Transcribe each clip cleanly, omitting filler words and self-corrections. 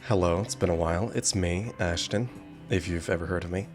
Hello, it's been a while. It's me, Ashton, if you've ever heard of me.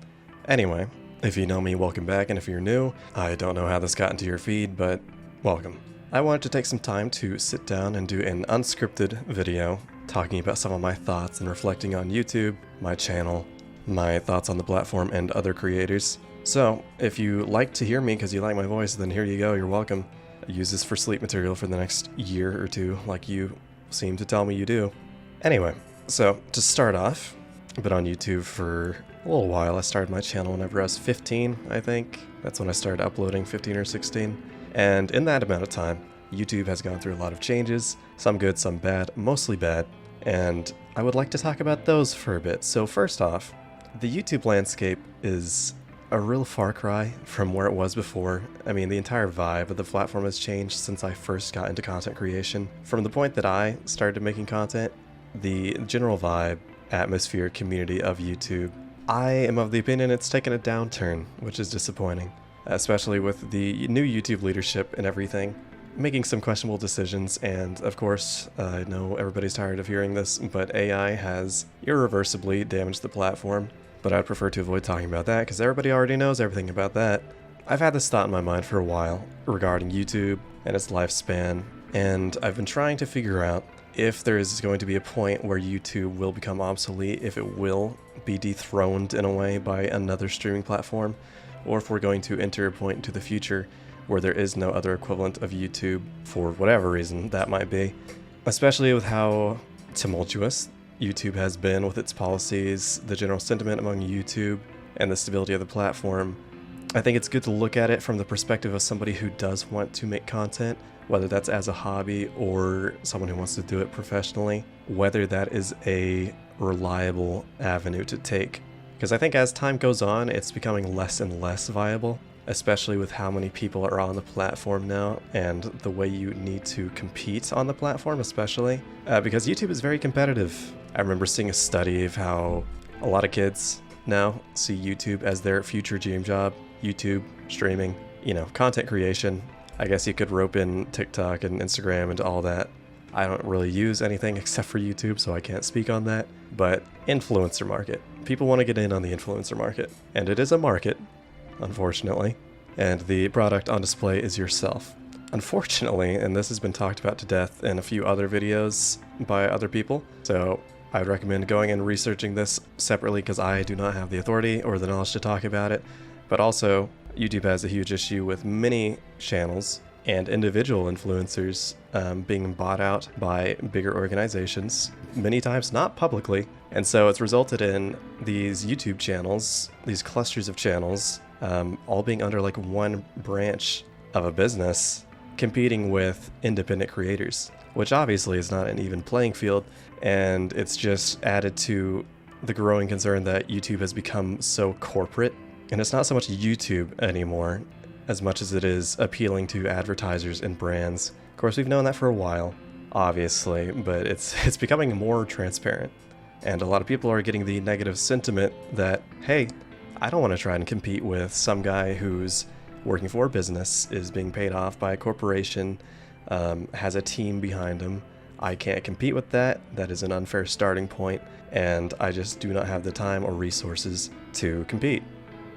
Anyway, if you know me, welcome back, and if you're new, I don't know how this got into your feed, but welcome. I wanted to take some time to sit down and do an unscripted video talking about some of my thoughts and reflecting on YouTube, my channel, my thoughts on the platform, and other creators. So, if you like to hear me because you like my voice, then here you go, you're welcome. I use this for sleep material for the next year or two, like you seem to tell me you do. Anyway, so to start off, I've been on YouTube for a little while. I started my channel whenever I was 15, I think. That's when I started uploading, 15 or 16. And in that amount of time, YouTube has gone through a lot of changes, some good, some bad, mostly bad. And I would like to talk about those for a bit. So first off, the YouTube landscape is a real far cry from where it was before. I mean, the entire vibe of the platform has changed since I first got into content creation. From the point that I started making content, the general vibe, atmosphere, community of YouTube, I am of the opinion it's taken a downturn, which is disappointing, especially with the new YouTube leadership and everything, making some questionable decisions. And of course, I know everybody's tired of hearing this, but AI has irreversibly damaged the platform. But I'd prefer to avoid talking about that because everybody already knows everything about that. I've had this thought in my mind for a while regarding YouTube and its lifespan, and I've been trying to figure out if there is going to be a point where YouTube will become obsolete, if it will be dethroned in a way by another streaming platform, or if we're going to enter a point into the future where there is no other equivalent of YouTube for whatever reason that might be. Especially with how tumultuous YouTube has been with its policies, the general sentiment among YouTube, and the stability of the platform. I think it's good to look at it from the perspective of somebody who does want to make content, whether that's as a hobby or someone who wants to do it professionally, whether that is a reliable avenue to take. Because I think as time goes on, it's becoming less and less viable, especially with how many people are on the platform now and the way you need to compete on the platform, especially because YouTube is very competitive. I remember seeing a study of how a lot of kids now see YouTube as their future dream job. YouTube, streaming, content creation. I guess you could rope in TikTok and Instagram into all that. I don't really use anything except for YouTube, so I can't speak on that. But influencer market. People want to get in on the influencer market. And it is a market, unfortunately. And the product on display is yourself. Unfortunately, and this has been talked about to death in a few other videos by other people, so I'd recommend going and researching this separately because I do not have the authority or the knowledge to talk about it. But also, YouTube has a huge issue with many channels and individual influencers being bought out by bigger organizations, many times not publicly. And so it's resulted in these YouTube channels, these clusters of channels, all being under like one branch of a business, competing with independent creators, which obviously is not an even playing field. And it's just added to the growing concern that YouTube has become so corporate. And it's not so much YouTube anymore, as much as it is appealing to advertisers and brands. Of course, we've known that for a while, obviously, but it's becoming more transparent. And a lot of people are getting the negative sentiment that, hey, I don't want to try and compete with some guy who's working for a business, is being paid off by a corporation, has a team behind him. I can't compete with that. That is an unfair starting point, and I just do not have the time or resources to compete.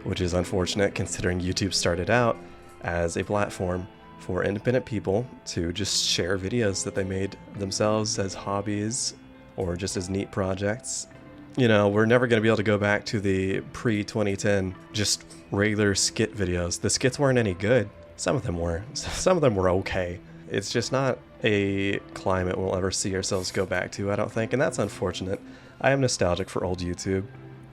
Which is unfortunate considering YouTube started out as a platform for independent people to just share videos that they made themselves as hobbies or just as neat projects. We're never going to be able to go back to the pre-2010 just regular skit videos. The skits weren't any good. Some of them were. Some of them were okay. It's just not a climate we'll ever see ourselves go back to, I don't think, and that's unfortunate. I am nostalgic for old YouTube.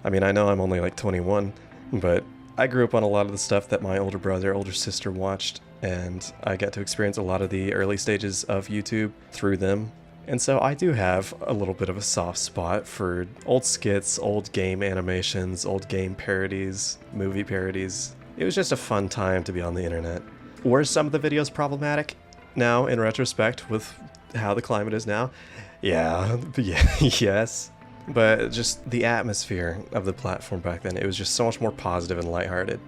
I mean, I know I'm only like 21, but I grew up on a lot of the stuff that my older brother, older sister watched, and I got to experience a lot of the early stages of YouTube through them. And so I do have a little bit of a soft spot for old skits, old game animations, old game parodies, movie parodies. It was just a fun time to be on the internet. Were some of the videos problematic? Now, in retrospect, with how the climate is now? Yeah, yes. But just the atmosphere of the platform back then, it was just so much more positive and lighthearted.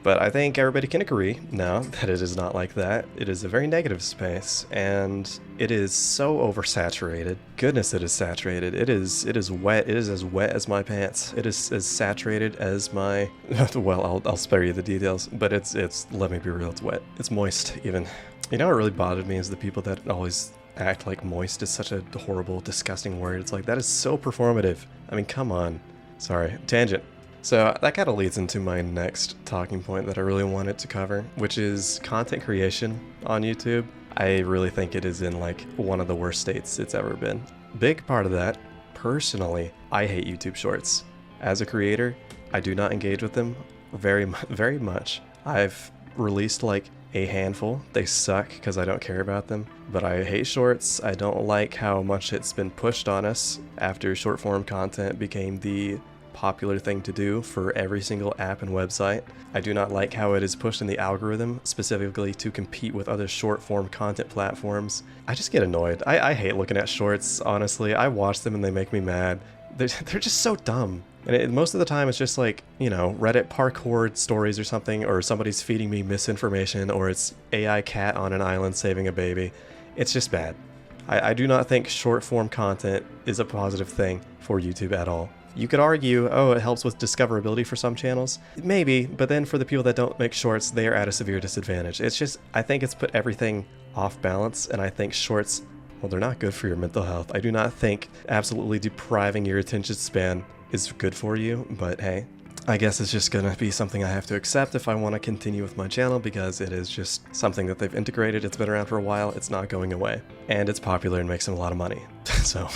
But I think everybody can agree now that it is not like that. It is a very negative space, and it is so oversaturated. Goodness, it is saturated. It is wet. It is as wet as my pants. It is as saturated as my... well, I'll spare you the details, but it's let me be real, it's wet. It's moist, even. You know what really bothered me is the people that always act like moist is such a horrible, disgusting word. It's like, that is so performative. I mean, come on. Sorry, tangent. So that kind of leads into my next talking point that I really wanted to cover, which is content creation on YouTube. I really think it is in like one of the worst states it's ever been. Big part of that, personally, I hate YouTube Shorts. As a creator, I do not engage with them very much. I've released like a handful. They suck because I don't care about them, but I hate Shorts. I don't like how much it's been pushed on us after short form content became the popular thing to do for every single app and website. I do not like how it is pushed in the algorithm specifically to compete with other short form content platforms. I just get annoyed. I hate looking at shorts, honestly. I watch them and they make me mad. They're just so dumb. And most of the time it's just like, you know, Reddit parkour stories or something, or somebody's feeding me misinformation, or it's AI cat on an island saving a baby. It's just bad. I do not think short form content is a positive thing for YouTube at all. You could argue, oh, it helps with discoverability for some channels. Maybe, but then for the people that don't make shorts, they are at a severe disadvantage. It's just, I think it's put everything off balance, and I think shorts, well, they're not good for your mental health. I do not think absolutely depriving your attention span is good for you, but hey, I guess it's just gonna be something I have to accept if I want to continue with my channel, because it is just something that they've integrated. It's been around for a while, it's not going away, and it's popular and makes them a lot of money. So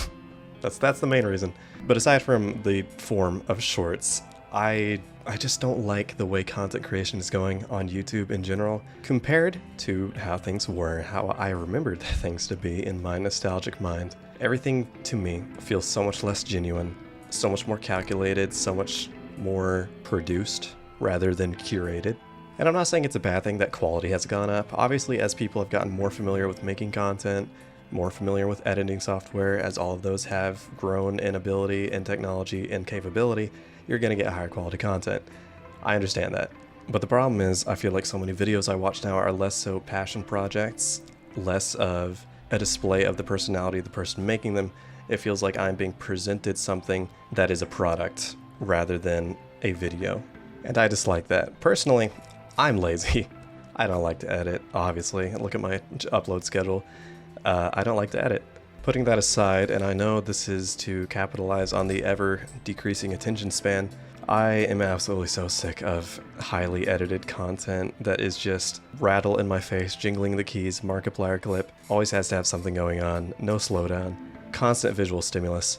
that's the main reason. But aside from the form of shorts, I just don't like the way content creation is going on YouTube in general, compared to how things were, how I remembered things to be in my nostalgic mind. Everything to me feels so much less genuine, so much more calculated, so much more produced rather than curated. And I'm not saying it's a bad thing that quality has gone up. Obviously, as people have gotten more familiar with making content, more familiar with editing software, as all of those have grown in ability and technology and capability, you're going to get higher quality content. I understand that. But the problem is, I feel like so many videos I watch now are less so passion projects, less of a display of the personality of the person making them. It feels like I'm being presented something that is a product rather than a video. And I dislike that. Personally, I'm lazy. I don't like to edit, obviously. Look at my upload schedule. I don't like to edit. Putting that aside, and I know this is to capitalize on the ever decreasing attention span, I am absolutely so sick of highly edited content that is just rattle in my face, jingling the keys, Markiplier clip, always has to have something going on, no slowdown, constant visual stimulus.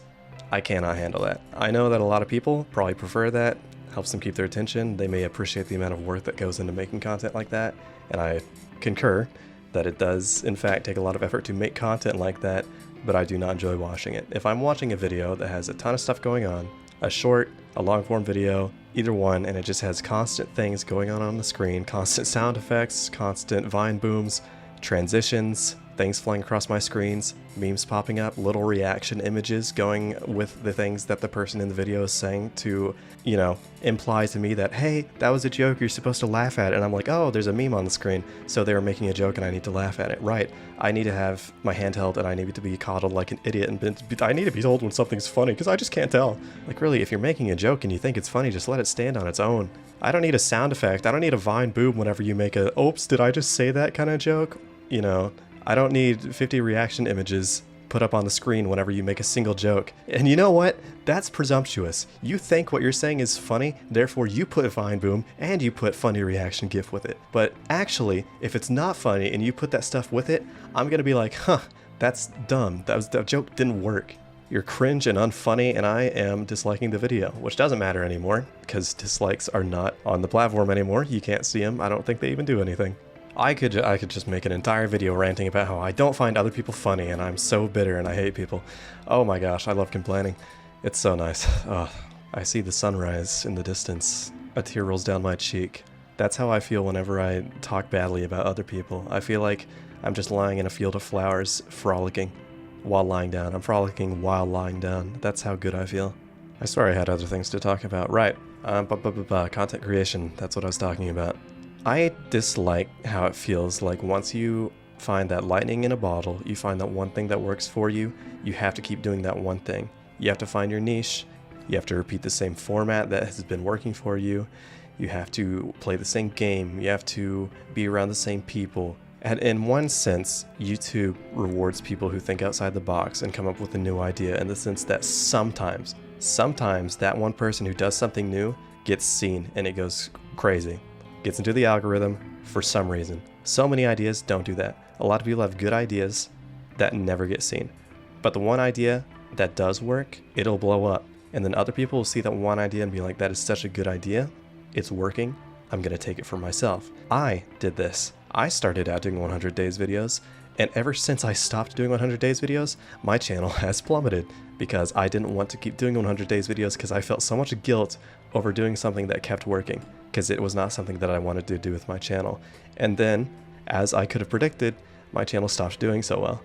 I cannot handle that. I know that a lot of people probably prefer that, helps them keep their attention. They may appreciate the amount of work that goes into making content like that, and I concur that it does in fact take a lot of effort to make content like that, but I do not enjoy watching it. If I'm watching a video that has a ton of stuff going on, a short, a long form video, either one, and it just has constant things going on the screen, constant sound effects, constant vine booms, transitions, things flying across my screens, memes popping up, little reaction images going with the things that the person in the video is saying to, you know, imply to me that, hey, that was a joke, you're supposed to laugh at it. And I'm like, oh, there's a meme on the screen, so they were making a joke and I need to laugh at it. Right. I need to have my hand held and I need to be coddled like an idiot, and I need to be told when something's funny because I just can't tell. Like, really, if you're making a joke and you think it's funny, just let it stand on its own. I don't need a sound effect. I don't need a vine boom whenever you make a, oops, did I just say that kind of joke? You know, I don't need 50 reaction images put up on the screen whenever you make a single joke. And you know what? That's presumptuous. You think what you're saying is funny, therefore you put Vine Boom and you put funny reaction GIF with it. But actually, if it's not funny and you put that stuff with it, I'm gonna be like, huh, that's dumb. That joke didn't work. You're cringe and unfunny, and I am disliking the video, which doesn't matter anymore because dislikes are not on the platform anymore. You can't see them. I don't think they even do anything. I could just make an entire video ranting about how I don't find other people funny and I'm so bitter and I hate people. Oh my gosh, I love complaining. It's so nice. Oh, I see the sunrise in the distance. A tear rolls down my cheek. That's how I feel whenever I talk badly about other people. I feel like I'm just lying in a field of flowers, frolicking while lying down. I'm frolicking while lying down. That's how good I feel. I swear I had other things to talk about. Right. Content creation, that's what I was talking about. I dislike how it feels like once you find that lightning in a bottle, you find that one thing that works for you, you have to keep doing that one thing. You have to find your niche, you have to repeat the same format that has been working for you, you have to play the same game, you have to be around the same people. And in one sense, YouTube rewards people who think outside the box and come up with a new idea, in the sense that sometimes that one person who does something new gets seen and it goes crazy. Gets into the algorithm for some reason. So many ideas don't do that. A lot of people have good ideas that never get seen. But the one idea that does work, it'll blow up. And then other people will see that one idea and be like, that is such a good idea. It's working. I'm going to take it for myself. I did this. I started out doing 100 days videos, and ever since I stopped doing 100 days videos, my channel has plummeted because I didn't want to keep doing 100 days videos because I felt so much guilt over doing something that kept working, because it was not something that I wanted to do with my channel. And then, as I could have predicted, my channel stopped doing so well.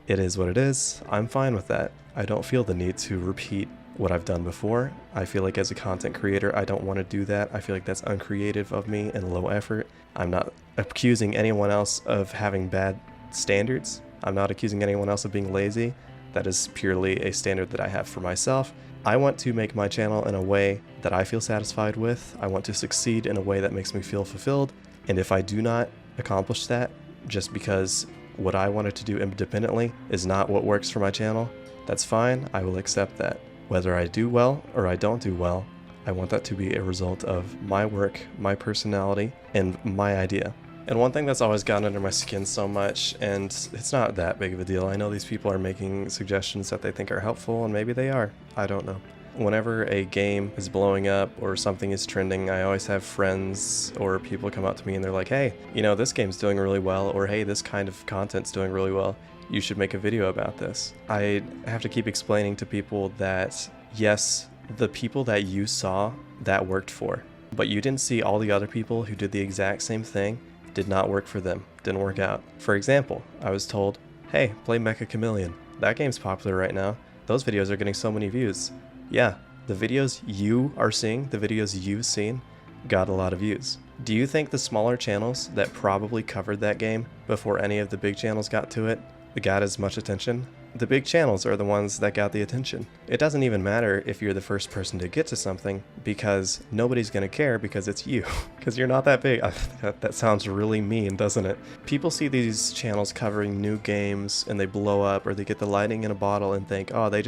It is what it is. I'm fine with that. I don't feel the need to repeat what I've done before. I feel like as a content creator, I don't want to do that. I feel like that's uncreative of me and low effort. I'm not accusing anyone else of having bad standards. I'm not accusing anyone else of being lazy. That is purely a standard that I have for myself. I want to make my channel in a way that I feel satisfied with. I want to succeed in a way that makes me feel fulfilled. And if I do not accomplish that just because what I wanted to do independently is not what works for my channel, that's fine. I will accept that. Whether I do well or I don't do well, I want that to be a result of my work, my personality, and my idea. And one thing that's always gotten under my skin so much, and it's not that big of a deal, I know these people are making suggestions that they think are helpful, and maybe they are, I don't know. Whenever a game is blowing up or something is trending, I always have friends or people come up to me and they're like, hey, you know, this game's doing really well, or hey, this kind of content's doing really well. You should make a video about this. I have to keep explaining to people that, yes, the people that you saw, that worked for, but you didn't see all the other people who did the exact same thing, did not work for them, didn't work out. For example, I was told, hey, play Mecha Chameleon. That game's popular right now. Those videos are getting so many views. Yeah, the videos you are seeing, the videos you've seen, got a lot of views. Do you think the smaller channels that probably covered that game before any of the big channels got to it got as much attention? The big channels are the ones that got the attention. It doesn't even matter if you're the first person to get to something, because nobody's gonna care because it's you, because you're not that big. That sounds really mean, doesn't it? People see these channels covering new games and they blow up, or they get the lightning in a bottle and think, oh, they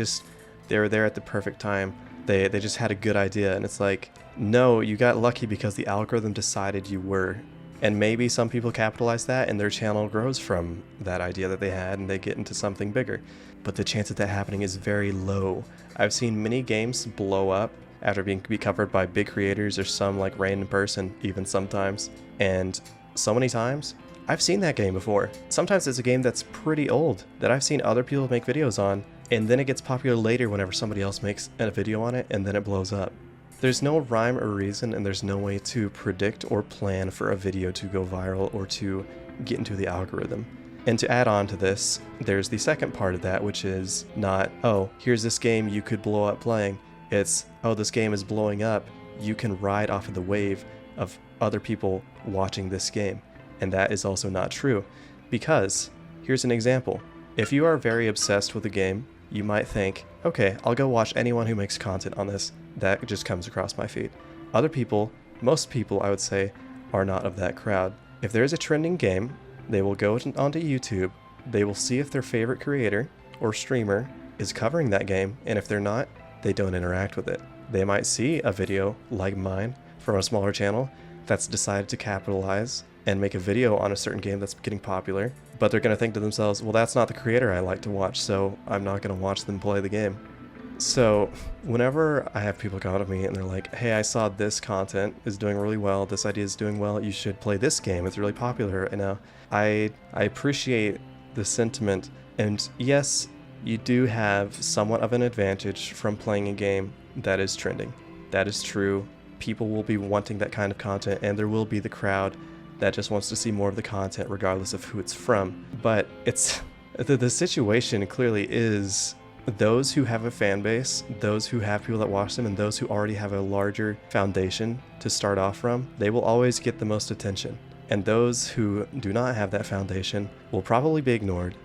were there at the perfect time. They just had a good idea. And it's like, no, you got lucky because the algorithm decided you were. And maybe some people capitalize that and their channel grows from that idea that they had and they get into something bigger. But the chance of that happening is very low. I've seen many games blow up after being covered by big creators or some like random person, even sometimes. And so many times, I've seen that game before. Sometimes it's a game that's pretty old that I've seen other people make videos on, and then it gets popular later whenever somebody else makes a video on it, and then it blows up. There's no rhyme or reason, and there's no way to predict or plan for a video to go viral or to get into the algorithm. And to add on to this, there's the second part of that, which is not, oh, here's this game you could blow up playing. It's, oh, this game is blowing up. You can ride off of the wave of other people watching this game. And that is also not true. Because, here's an example. If you are very obsessed with a game, you might think, okay, I'll go watch anyone who makes content on this. That just comes across my feed. Other people, most people I would say, are not of that crowd. If there's a trending game, they will go onto YouTube, they will see if their favorite creator or streamer is covering that game, and if they're not, they don't interact with it. They might see a video like mine from a smaller channel that's decided to capitalize and make a video on a certain game that's getting popular, but they're going to think to themselves, well, that's not the creator I like to watch, so I'm not going to watch them play the game. So whenever I have people come up to me and they're like, hey, I saw this content is doing really well, this idea is doing well, you should play this game, it's really popular right now. I appreciate the sentiment, and yes, you do have somewhat of an advantage from playing a game that is trending. That is true. People will be wanting that kind of content, and there will be the crowd that just wants to see more of the content regardless of who it's from. But it's the situation clearly is those who have a fan base, those who have people that watch them, and those who already have a larger foundation to start off from, they will always get the most attention. And those who do not have that foundation will probably be ignored,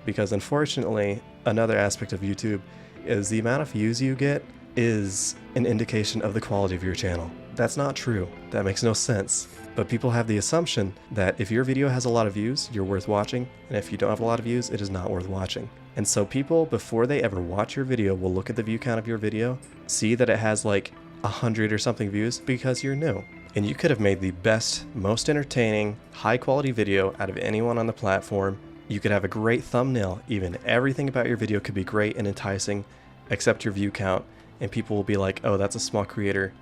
because unfortunately, another aspect of YouTube is the amount of views you get is an indication of the quality of your channel. That's not true. That makes no sense. But people have the assumption that if your video has a lot of views, you're worth watching, and if you don't have a lot of views, it is not worth watching. And so people, before they ever watch your video, will look at the view count of your video, see that it has like 100 or something views because you're new. And you could have made the best, most entertaining, high quality video out of anyone on the platform. You could have a great thumbnail, even everything about your video could be great and enticing, except your view count, and people will be like, oh, that's a small creator,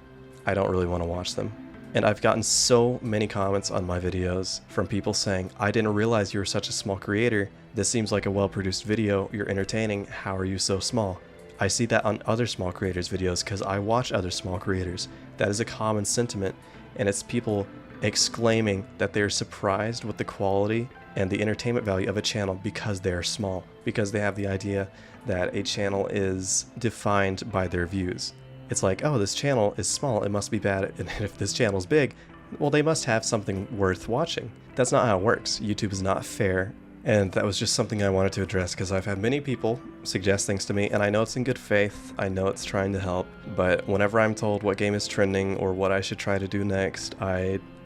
I don't really want to watch them. And I've gotten so many comments on my videos from people saying, I didn't realize you were such a small creator. This seems like a well-produced video. You're entertaining. How are you so small? I see that on other small creators' videos because I watch other small creators. That is a common sentiment, and it's people exclaiming that they're surprised with the quality and the entertainment value of a channel because they're small, because they have the idea that a channel is defined by their views. It's like, oh, this channel is small, it must be bad, and if this channel's big, well, they must have something worth watching. That's not how it works. YouTube is not fair, and that was just something I wanted to address because I've had many people suggest things to me, and I know it's in good faith, I know it's trying to help, but whenever I'm told what game is trending or what I should try to do next,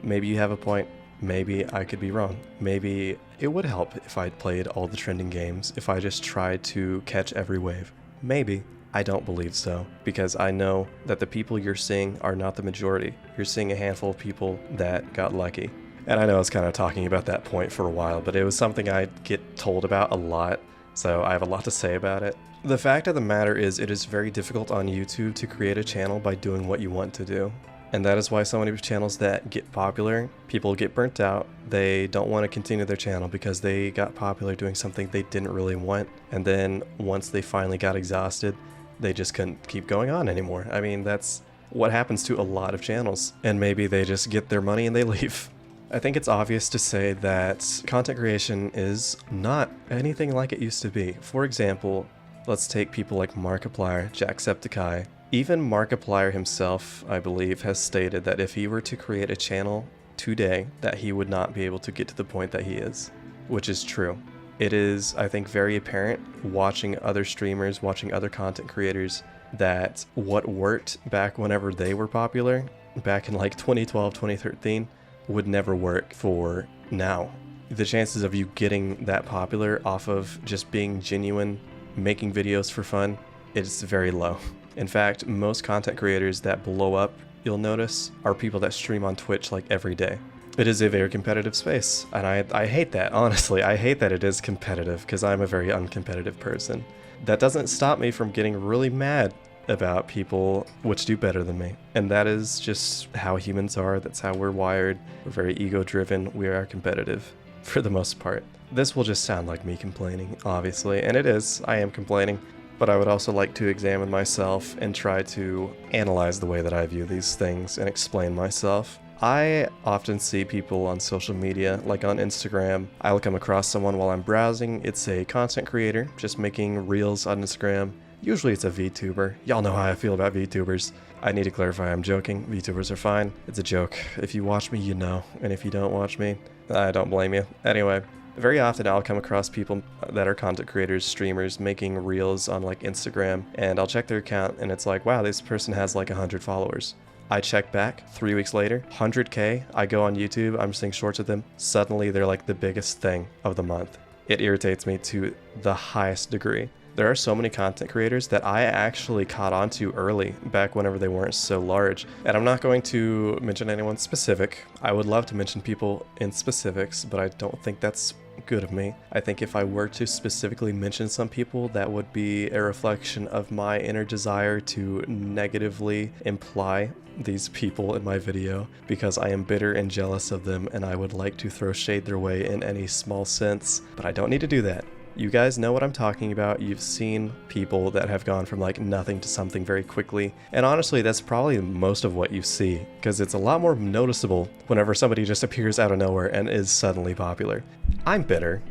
maybe you have a point, maybe I could be wrong. Maybe it would help if I played all the trending games, if I just tried to catch every wave. Maybe. I don't believe so, because I know that the people you're seeing are not the majority. You're seeing a handful of people that got lucky. And I know I was kind of talking about that point for a while, but it was something I get told about a lot, so I have a lot to say about it. The fact of the matter is, it is very difficult on YouTube to create a channel by doing what you want to do. And that is why so many channels that get popular, people get burnt out. They don't want to continue their channel because they got popular doing something they didn't really want. And then once they finally got exhausted, they just couldn't keep going on anymore. I mean, that's what happens to a lot of channels. And maybe they just get their money and they leave. I think it's obvious to say that content creation is not anything like it used to be. For example, let's take people like Markiplier, Jacksepticeye. Even Markiplier himself, I believe, has stated that if he were to create a channel today, that he would not be able to get to the point that he is, which is true. It is, I think, very apparent watching other streamers, watching other content creators, that what worked back whenever they were popular, back in like 2012, 2013, would never work for now. The chances of you getting that popular off of just being genuine, making videos for fun, it's very low. In fact, most content creators that blow up, you'll notice, are people that stream on Twitch like every day. It is a very competitive space, and I hate that, honestly. I hate that it is competitive, because I'm a very uncompetitive person. That doesn't stop me from getting really mad about people which do better than me. And that is just how humans are, that's how we're wired. We're very ego-driven, we are competitive, for the most part. This will just sound like me complaining, obviously, and it is, I am complaining. But I would also like to examine myself and try to analyze the way that I view these things and explain myself. I often see people on social media, like on Instagram. I'll come across someone while I'm browsing. It's a content creator just making reels on Instagram. Usually it's a VTuber. Y'all know how I feel about VTubers. I need to clarify, I'm joking. VTubers are fine. It's a joke. If you watch me, you know. And if you don't watch me, I don't blame you. Anyway, very often I'll come across people that are content creators, streamers, making reels on like Instagram, and I'll check their account and it's like, wow, this person has like 100 followers. I check back 3 weeks later, 100K. I go on YouTube, I'm seeing shorts of them. Suddenly they're like the biggest thing of the month. It irritates me to the highest degree. There are so many content creators that I actually caught on to early, back whenever they weren't so large. And I'm not going to mention anyone specific. I would love to mention people in specifics, but I don't think that's good of me. I think if I were to specifically mention some people, that would be a reflection of my inner desire to negatively imply these people in my video, because I am bitter and jealous of them and I would like to throw shade their way in any small sense, but I don't need to do that. You guys know what I'm talking about. You've seen people that have gone from like nothing to something very quickly. And honestly, that's probably most of what you see, because it's a lot more noticeable whenever somebody just appears out of nowhere and is suddenly popular. I'm bitter.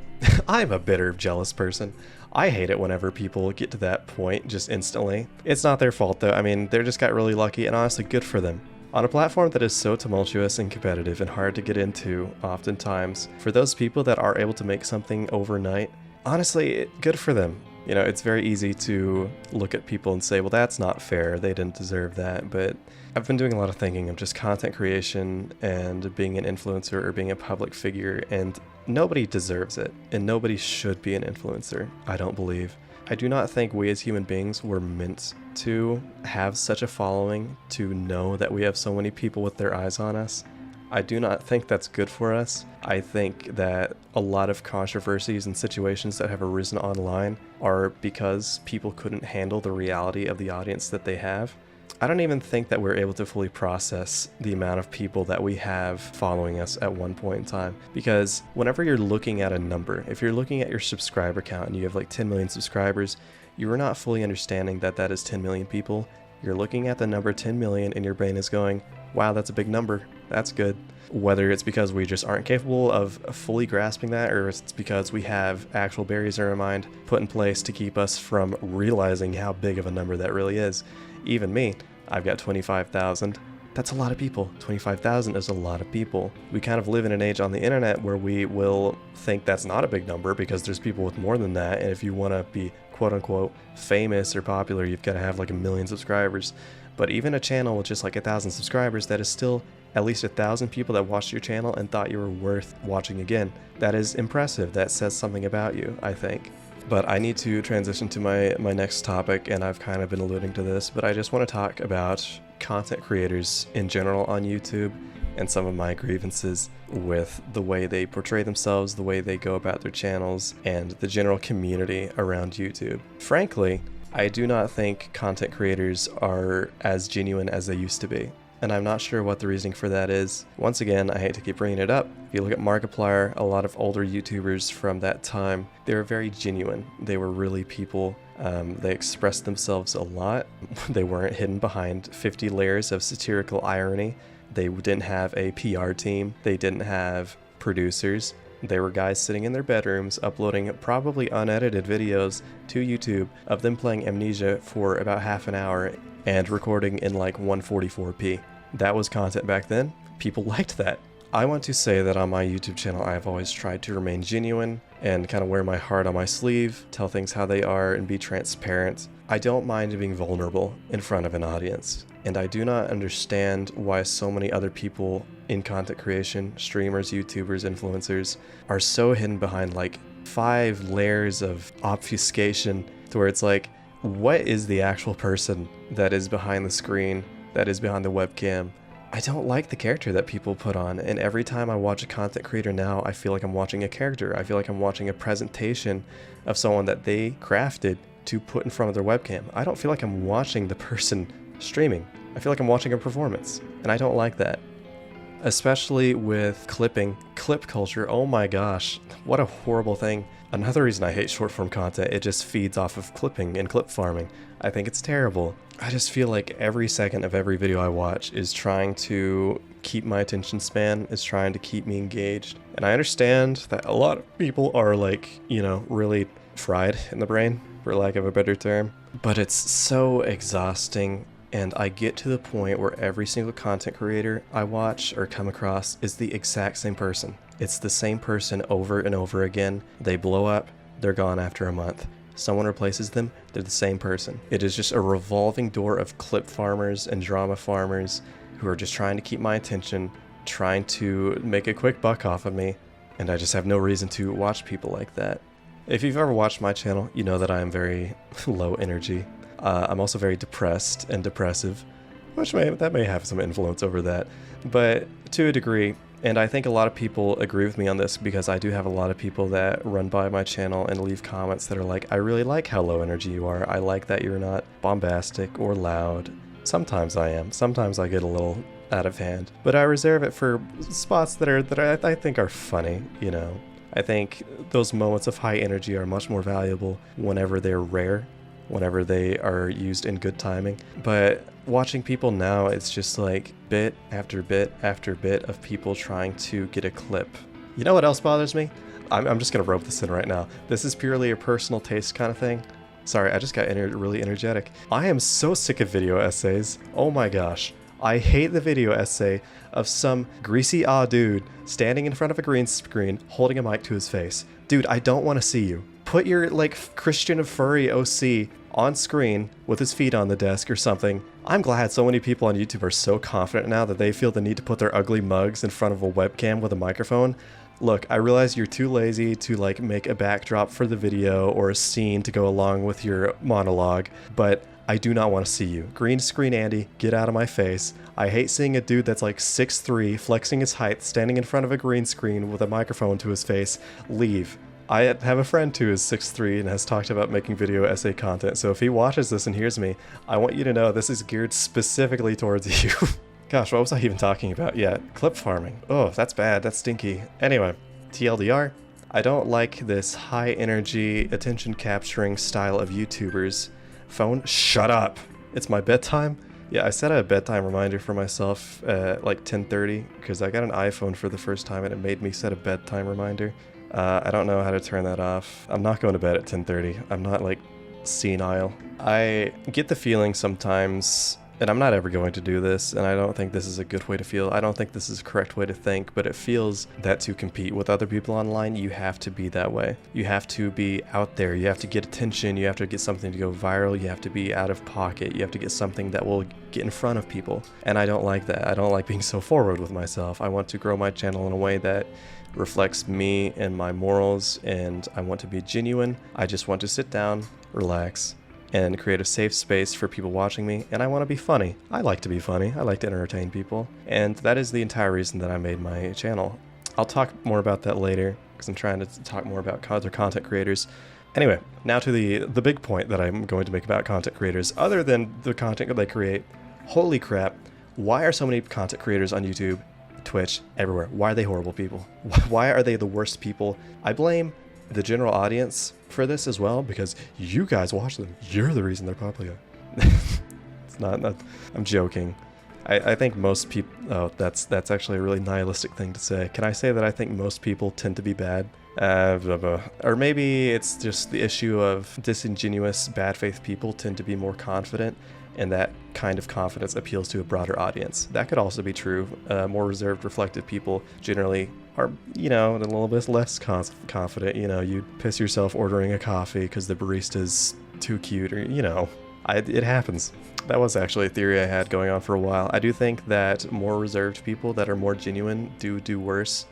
I'm a bitter, jealous person. I hate it whenever people get to that point just instantly. It's not their fault though. I mean, they just got really lucky, and honestly, good for them. On a platform that is so tumultuous and competitive and hard to get into, oftentimes, for those people that are able to make something overnight, honestly, good for them. You know, it's very easy to look at people and say, well, that's not fair, they didn't deserve that, but I've been doing a lot of thinking of just content creation and being an influencer or being a public figure, and nobody deserves it, and nobody should be an influencer, I don't believe. I do not think we as human beings were meant to have such a following, to know that we have so many people with their eyes on us. I do not think that's good for us. I think that a lot of controversies and situations that have arisen online are because people couldn't handle the reality of the audience that they have. I don't even think that we're able to fully process the amount of people that we have following us at one point in time. Because whenever you're looking at a number, if you're looking at your subscriber count and you have like 10 million subscribers, you are not fully understanding that that is 10 million people. You're looking at the number 10 million and your brain is going, wow, that's a big number. That's good. Whether it's because we just aren't capable of fully grasping that, or it's because we have actual barriers in our mind put in place to keep us from realizing how big of a number that really is. Even me, I've got 25,000. That's a lot of people. 25,000 is a lot of people. We kind of live in an age on the internet where we will think that's not a big number because there's people with more than that, and if you want to be quote unquote famous or popular, you've got to have like 1 million subscribers. But even a channel with just like 1,000 subscribers, that is still at least 1,000 people that watched your channel and thought you were worth watching again. That is impressive. That says something about you, I think. But I need to transition to my next topic, and I've kind of been alluding to this, but I just want to talk about content creators in general on YouTube and some of my grievances with the way they portray themselves, the way they go about their channels, and the general community around YouTube. Frankly, I do not think content creators are as genuine as they used to be, and I'm not sure what the reasoning for that is. Once again, I hate to keep bringing it up. If you look at Markiplier, a lot of older YouTubers from that time, they were very genuine. They were really people. They expressed themselves a lot. They weren't hidden behind 50 layers of satirical irony. They didn't have a PR team. They didn't have producers. They were guys sitting in their bedrooms uploading probably unedited videos to YouTube of them playing Amnesia for about half an hour and recording in like 144p. That was content back then. People liked that. I want to say that on my YouTube channel, I've always tried to remain genuine and kind of wear my heart on my sleeve, tell things how they are, and be transparent. I don't mind being vulnerable in front of an audience, and I do not understand why so many other people in content creation, streamers, YouTubers, influencers, are so hidden behind like 5 layers of obfuscation to where it's like, what is the actual person that is behind the screen, that is behind the webcam? I don't like the character that people put on, and every time I watch a content creator now, I feel like I'm watching a character. I feel like I'm watching a presentation of someone that they crafted to put in front of their webcam. I don't feel like I'm watching the person streaming. I feel like I'm watching a performance, and I don't like that. Especially with clipping, clip culture. Oh my gosh, what a horrible thing. Another reason I hate short form content, it just feeds off of clipping and clip farming. I think it's terrible. I just feel like every second of every video I watch is trying to keep my attention span, is trying to keep me engaged. And I understand that a lot of people are like, you know, really fried in the brain, for lack of a better term. But it's so exhausting, and I get to the point where every single content creator I watch or come across is the exact same person. It's the same person over and over again. They blow up, they're gone after a month. Someone replaces them, they're the same person. It is just a revolving door of clip farmers and drama farmers who are just trying to keep my attention, trying to make a quick buck off of me, and I just have no reason to watch people like that. If you've ever watched my channel, you know that I am very low energy. I'm also very depressed and depressive, which may have some influence over that, but to a degree. And I think a lot of people agree with me on this because I do have a lot of people that run by my channel and leave comments that are like, I really like how low energy you are. I like that you're not bombastic or loud. Sometimes I am. Sometimes I get a little out of hand, but I reserve it for spots that I think are funny, you know. I think those moments of high energy are much more valuable whenever they're rare, whenever they are used in good timing. But watching people now, it's just like bit after bit after bit of people trying to get a clip. You know what else bothers me? I'm just gonna rope this in right now. This is purely a personal taste kind of thing. Sorry, I just got really energetic. I am so sick of video essays. Oh my gosh. I hate the video essay of some greasy dude standing in front of a green screen holding a mic to his face. Dude, I don't want to see you. Put your, like, Christian Furry OC on screen with his feet on the desk or something. I'm glad so many people on YouTube are so confident now that they feel the need to put their ugly mugs in front of a webcam with a microphone. Look, I realize you're too lazy to, like, make a backdrop for the video or a scene to go along with your monologue, but I do not want to see you. Green screen Andy, get out of my face. I hate seeing a dude that's like 6'3", flexing his height, standing in front of a green screen with a microphone to his face. Leave. I have a friend who is 6'3" and has talked about making video essay content, so if he watches this and hears me, I want you to know this is geared specifically towards you. Gosh, what was I even talking about? Yeah, clip farming. Oh, that's bad. That's stinky. Anyway, TLDR. I don't like this high energy, attention capturing style of YouTubers. Phone, shut up. It's my bedtime. Yeah, I set a bedtime reminder for myself at like 10:30 because I got an iPhone for the first time and it made me set a bedtime reminder. I don't know how to turn that off. I'm not going to bed at 10:30. I'm not like senile. I get the feeling sometimes, and I'm not ever going to do this, and I don't think this is a good way to feel. I don't think this is a correct way to think, but it feels that to compete with other people online, you have to be that way. You have to be out there. You have to get attention. You have to get something to go viral. You have to be out of pocket. You have to get something that will get in front of people. And I don't like that. I don't like being so forward with myself. I want to grow my channel in a way that reflects me and my morals, and I want to be genuine. I just want to sit down, relax, and create a safe space for people watching me, and I want to be funny. I like to be funny. I like to entertain people, and that is the entire reason that I made my channel. I'll talk more about that later, because I'm trying to talk more about other content creators. Anyway, now to the big point that I'm going to make about content creators, other than the content that they create. Holy crap, why are so many content creators on YouTube, Twitch, everywhere? Why are they horrible people? Why are they the worst people? I blame the general audience for this as well, because you guys watch them. You're the reason they're popular. It's not, I'm joking. I think most people, oh, that's actually a really nihilistic thing to say. Can I say that I think most people tend to be bad? Blah, blah. Or maybe it's just the issue of disingenuous, bad faith people tend to be more confident, and that kind of confidence appeals to a broader audience. That could also be true. More reserved, reflective people generally are, you know, a little bit less confident. You know, you piss yourself ordering a coffee because the barista's too cute, or, you know, it happens. That was actually a theory I had going on for a while. I do think that more reserved people that are more genuine do worse.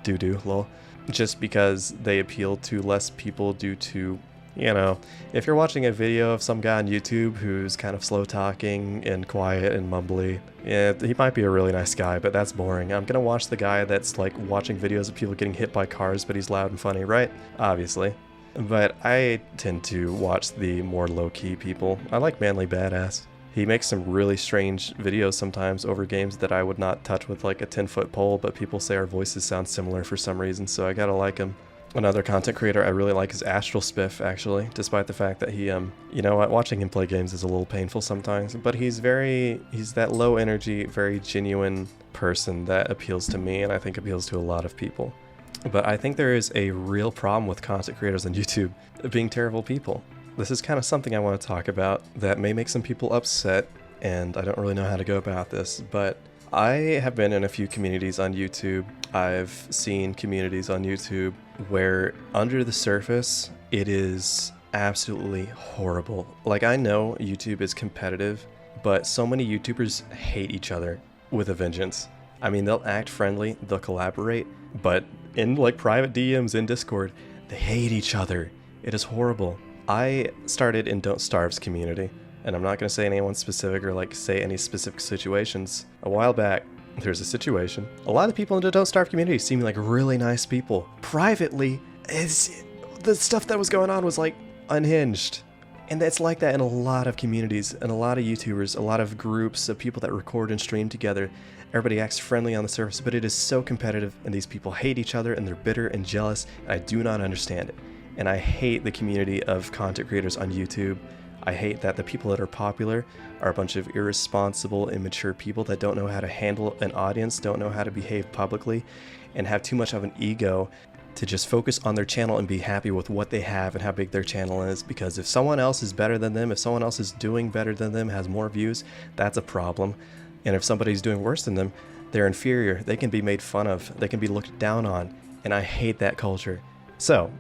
Lol. Just because they appeal to less people due to, you know, if you're watching a video of some guy on YouTube who's kind of slow talking and quiet and mumbly, yeah, he might be a really nice guy, but that's boring. I'm gonna watch the guy that's like watching videos of people getting hit by cars, but he's loud and funny, right? Obviously. But I tend to watch the more low-key people. I like Manly Badass. He makes some really strange videos sometimes over games that I would not touch with like a 10-foot pole, but people say our voices sound similar for some reason, so I gotta like him. Another content creator I really like is Astral Spiff, actually, despite the fact that he, you know what, watching him play games is a little painful sometimes, but he's that low energy, very genuine person that appeals to me, and I think appeals to a lot of people. But I think there is a real problem with content creators on YouTube being terrible people. This is kind of something I want to talk about that may make some people upset, and I don't really know how to go about this, but I have been in a few communities on YouTube. I've seen communities on YouTube where under the surface, it is absolutely horrible. Like, I know YouTube is competitive, but so many YouTubers hate each other with a vengeance. I mean, they'll act friendly, they'll collaborate, but in like private DMs in Discord, they hate each other. It is horrible. I started in Don't Starve's community, and I'm not going to say anyone specific or like say any specific situations. A while back, there's a situation. A lot of the people in the Don't Starve community seem like really nice people. Privately, the stuff that was going on was like unhinged. And it's like that in a lot of communities and a lot of YouTubers, a lot of groups of people that record and stream together. Everybody acts friendly on the surface, but it is so competitive, and these people hate each other, and they're bitter and jealous, and I do not understand it. And I hate the community of content creators on YouTube. I hate that the people that are popular are a bunch of irresponsible, immature people that don't know how to handle an audience, don't know how to behave publicly, and have too much of an ego. to just focus on their channel and be happy with what they have and how big their channel is, because if someone else is better than them, if someone else is doing better than them, has more views, that's a problem. And if somebody's doing worse than them, they're inferior. They can be made fun of. They can be looked down on. And I hate that culture. So,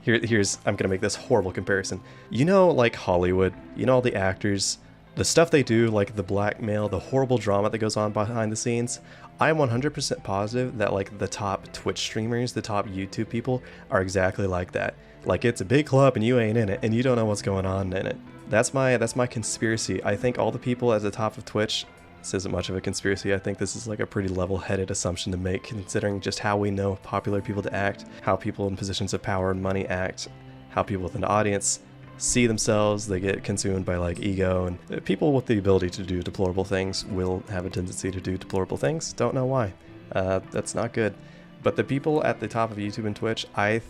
I'm gonna make this horrible comparison. You know, like Hollywood, you know all the actors, the stuff they do, like the blackmail, the horrible drama that goes on behind the scenes. I'm 100% positive that like the top Twitch streamers, the top YouTube people are exactly like that. Like it's a big club and you ain't in it and you don't know what's going on in it. That's my conspiracy. I think all the people at the top of Twitch, this isn't much of a conspiracy. I think this is like a pretty level-headed assumption to make, considering just how we know popular people to act, how people in positions of power and money act, how people within the audience see themselves. They get consumed by like ego, and people with the ability to do deplorable things will have a tendency to do deplorable things. Don't know why. That's not good. But the people at the top of YouTube and Twitch, I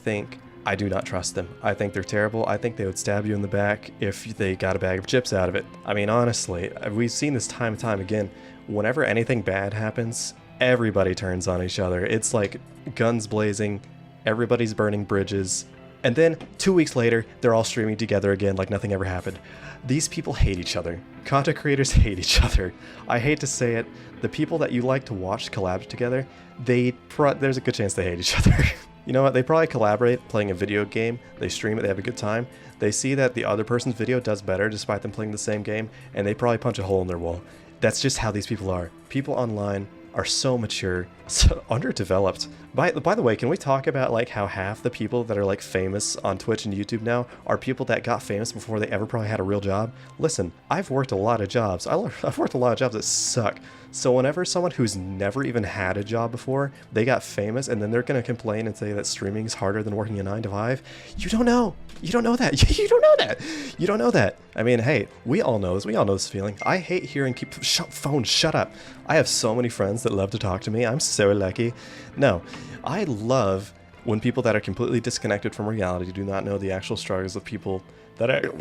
do not trust them. I think they're terrible. I think they would stab you in the back if they got a bag of chips out of it. I mean, honestly, we've seen this time and time again. Whenever anything bad happens, everybody turns on each other. It's like guns blazing, everybody's burning bridges, and then 2 weeks later, they're all streaming together again like nothing ever happened. These people hate each other. Content creators hate each other. I hate to say it, the people that you like to watch collab together, there's a good chance they hate each other. You know what, they probably collaborate playing a video game, they stream it, they have a good time, they see that the other person's video does better despite them playing the same game, and they probably punch a hole in their wall. That's just how these people are. People online are so mature, so underdeveloped. By the way, can we talk about like how half the people that are like famous on Twitch and YouTube now are people that got famous before they ever probably had a real job? Listen, I've worked a lot of jobs. I've worked a lot of jobs that suck. So whenever someone who's never even had a job before, they got famous and then they're gonna complain and say that streaming is harder than working a 9 to 5, you don't know. You don't know that. You don't know that. You don't know that. I mean, hey, we all know this. We all know this feeling. I hate hearing phone, shut up. I have so many friends that love to talk to me. I'm so lucky. No, I love when people that are completely disconnected from reality do not know the actual struggles of people that are...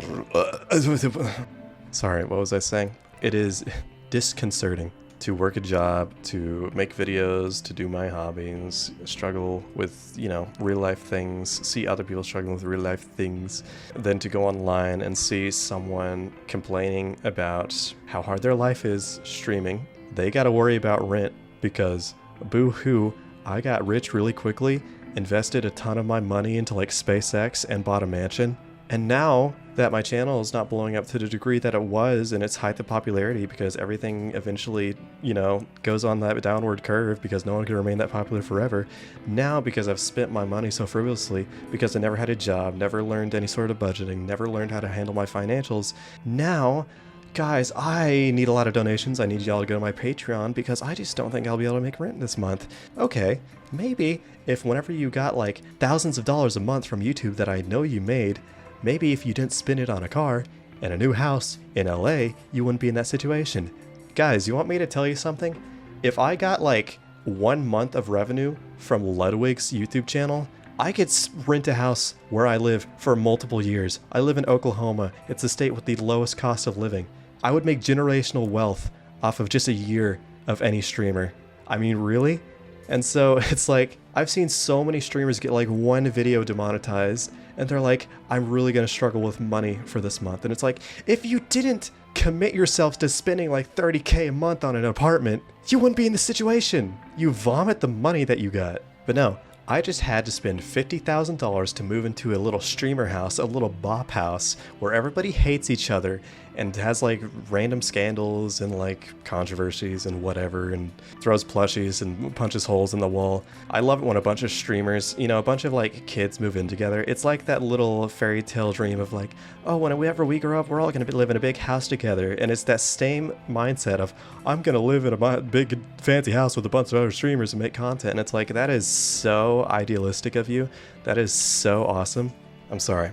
Sorry, what was I saying? It is disconcerting to work a job, to make videos, to do my hobbies, struggle with, you know, real life things, see other people struggling with real life things, then to go online and see someone complaining about how hard their life is streaming. They gotta worry about rent because, boo-hoo, I got rich really quickly, invested a ton of my money into like SpaceX and bought a mansion. And now that my channel is not blowing up to the degree that it was in its height of popularity, because everything eventually, you know, goes on that downward curve because no one can remain that popular forever. Now, because I've spent my money so frivolously, because I never had a job, never learned any sort of budgeting, never learned how to handle my financials, now, guys, I need a lot of donations. I need y'all to go to my Patreon because I just don't think I'll be able to make rent this month. Okay, maybe if whenever you got like thousands of dollars a month from YouTube that I know you made, maybe if you didn't spend it on a car and a new house in LA, you wouldn't be in that situation. Guys, you want me to tell you something? If I got like 1 month of revenue from Ludwig's YouTube channel, I could rent a house where I live for multiple years. I live in Oklahoma. It's the state with the lowest cost of living. I would make generational wealth off of just a year of any streamer. I mean, really? And so it's like, I've seen so many streamers get like one video demonetized and they're like, I'm really gonna struggle with money for this month. And it's like, if you didn't commit yourself to spending like 30K a month on an apartment, you wouldn't be in this situation. You vomit the money that you got. But no, I just had to spend $50,000 to move into a little streamer house, a little bop house, where everybody hates each other and has like random scandals and like controversies and whatever, and throws plushies and punches holes in the wall. I love it when a bunch of streamers, you know, a bunch of like kids move in together. It's like that little fairy tale dream of like, oh, whenever we grow up, we're all gonna live in a big house together. And it's that same mindset of, I'm gonna live in a big fancy house with a bunch of other streamers and make content. And it's like, that is so idealistic of you. That is so awesome. I'm sorry.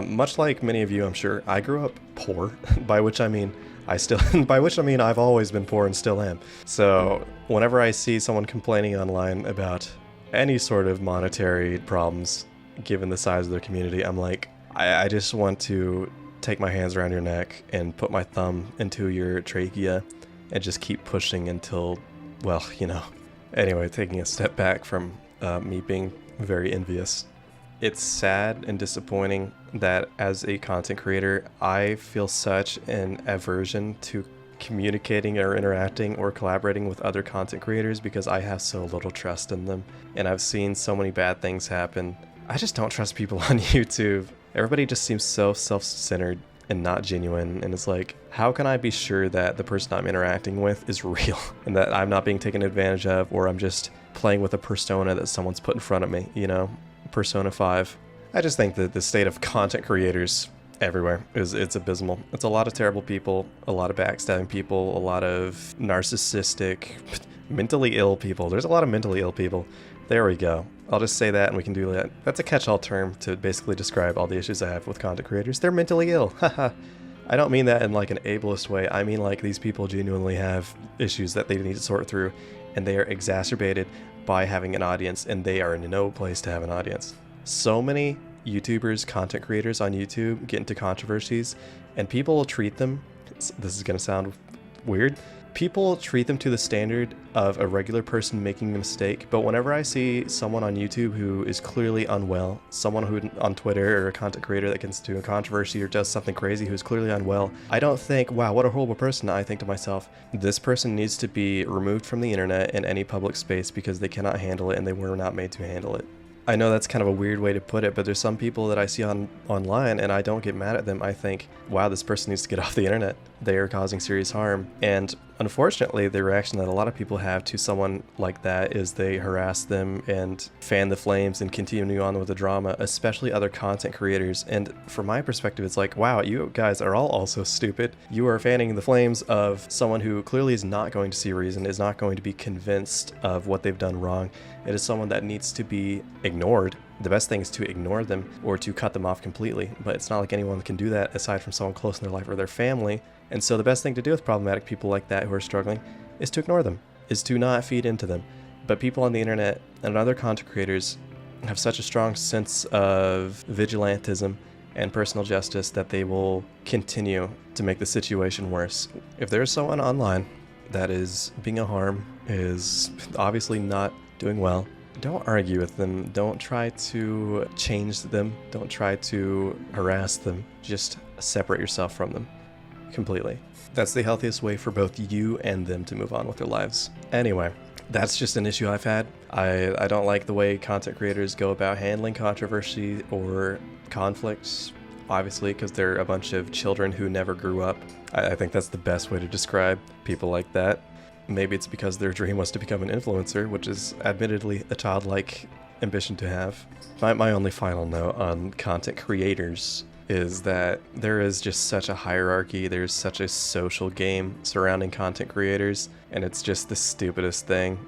Much like many of you, I'm sure, I grew up poor, by which I mean I've always been poor and still am. So whenever I see someone complaining online about any sort of monetary problems, given the size of their community, I'm like, I just want to take my hands around your neck and put my thumb into your trachea and just keep pushing until, well, you know. Anyway, taking a step back from me being very envious. It's sad and disappointing that as a content creator, I feel such an aversion to communicating or interacting or collaborating with other content creators because I have so little trust in them. And I've seen so many bad things happen. I just don't trust people on YouTube. Everybody just seems so self-centered and not genuine, and it's like, how can I be sure that the person I'm interacting with is real and that I'm not being taken advantage of, or I'm just playing with a persona that someone's put in front of me, you know? Persona 5. I just think that the state of content creators everywhere it's abysmal. It's a lot of terrible people, a lot of backstabbing people, a lot of narcissistic, mentally ill people. There's a lot of mentally ill people. There we go. I'll just say that and we can do that. That's a catch-all term to basically describe all the issues I have with content creators. They're mentally ill. Haha. I don't mean that in like an ableist way. I mean like these people genuinely have issues that they need to sort through, and they are exacerbated by having an audience, and they are in no place to have an audience. So many YouTubers, content creators on YouTube get into controversies, and people will treat them, this is going to sound weird, people treat them to the standard of a regular person making a mistake. But whenever I see someone on YouTube who is clearly unwell, someone who on Twitter or a content creator that gets into a controversy or does something crazy who's clearly unwell, I don't think, wow, what a horrible person. I think to myself, this person needs to be removed from the internet and any public space because they cannot handle it and they were not made to handle it. I know that's kind of a weird way to put it, but there's some people that I see online and I don't get mad at them. I think, wow, this person needs to get off the internet. They are causing serious harm. And unfortunately, the reaction that a lot of people have to someone like that is they harass them and fan the flames and continue on with the drama, especially other content creators. And from my perspective, it's like, wow, you guys are all also stupid. You are fanning the flames of someone who clearly is not going to see reason, is not going to be convinced of what they've done wrong. It is someone that needs to be ignored. The best thing is to ignore them or to cut them off completely, but it's not like anyone can do that aside from someone close in their life or their family. And so the best thing to do with problematic people like that who are struggling is to ignore them, is to not feed into them. But people on the internet and other content creators have such a strong sense of vigilantism and personal justice that they will continue to make the situation worse. If there's someone online that is being a harm, is obviously not doing well, don't argue with them. Don't try to change them. Don't try to harass them. Just separate yourself from them completely. That's the healthiest way for both you and them to move on with their lives. Anyway, that's just an issue I've had. I don't like the way content creators go about handling controversy or conflicts, obviously, because they're a bunch of children who never grew up. I think that's the best way to describe people like that. Maybe it's because their dream was to become an influencer, which is admittedly a childlike ambition to have. My only final note on content creators is that there is just such a hierarchy, there's such a social game surrounding content creators, and it's just the stupidest thing.